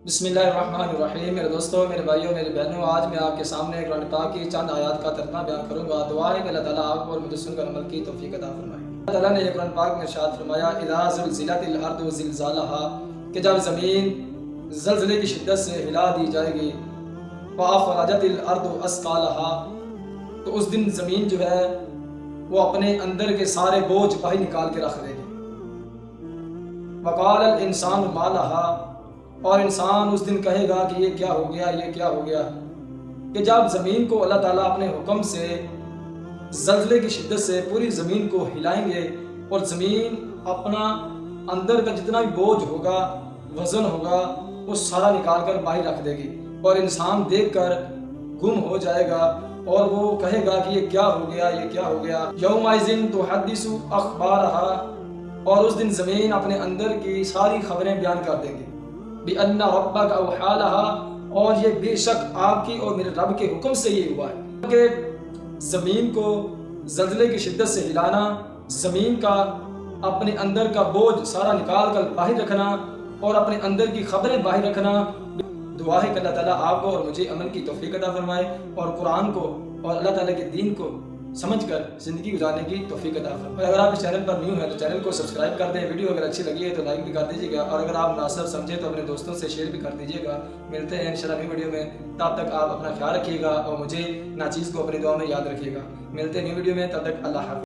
बिस्मिल्लाहिर्रहमानिर्रहीम। मेरे दोस्तों, मेरे भाइयों, मेरी बहनों, आज मैं आपके सामने कुरान पाक की चंद आयत का तर्जुमा बयान करूंगा। दुआ है कि अल्लाह ताला आपको और मुझे सुनकर अमल की तौफीक अता फरमाए। अल्लाह ताला ने कुरान पाक में इरशाद फरमाया, इज़ा ज़ुलज़िलतिल अर्दु ज़िलज़ालहा, कि जब ज़मीन ज़लज़ले की शिद्दत से हिला दी जाएगी, व अख़रजतिल अर्दु अस्क़ालहा, तो उस दिन ज़मीन जो है वो अपने अंदर के सारे बोझ बाहर निकाल के रख देगी। वक़ालल इंसानु मा लहा, और इंसान उस दिन कहेगा कि ये क्या हो गया, ये क्या हो गया। कि जब ज़मीन को अल्लाह ताला अपने हुक्म से ज़लज़ले की शिद्दत से पूरी ज़मीन को हिलाएंगे और ज़मीन अपना अंदर का जितना भी बोझ होगा, वज़न होगा, वो सारा निकाल कर बाहर रख देगी और इंसान देखकर गुम हो जाएगा और वो कहेगा कि ये क्या हो गया, ये क्या हो गया। यौमइज़िन तुहद्दिसु अख़बारहा, और उस दिन ज़मीन अपने अंदर की सारी खबरें बयान कर देगी। बिअन्ना रब्बक औहा लहा, और ये बेशक आपकी और मेरे रब के हुक्म से ये हुआ है कि ज़मीन को ज़लज़ले की शिद्दत से हिलाना, ज़मीन का अपने अंदर का बोझ सारा निकाल कर बाहर रखना और अपने अंदर की खबरें बाहर रखना। दुआ है कि अल्लाह ताला आपको और मुझे अमल की तौफीक अता फरमाए और कुरान को और अल्लाह ताला के दीन को समझकर ज़िंदगी गुजारने की तौफीक अता फरमाए। अगर आप इस चैनल पर न्यू हैं तो चैनल को सब्सक्राइब कर दें। वीडियो अगर अच्छी लगी है तो लाइक भी कर दीजिएगा और अगर आप मुनासिब समझे तो अपने दोस्तों से शेयर भी कर दीजिएगा। मिलते हैं इंशाल्लाह नई वीडियो में, तब तक आप अपना ख्याल रखिएगा और मुझे नाचीज़ को अपनी दुआ में याद रखिएगा। मिलते हैं नई वीडियो में, तब तक अल्लाह हाफ़िज़।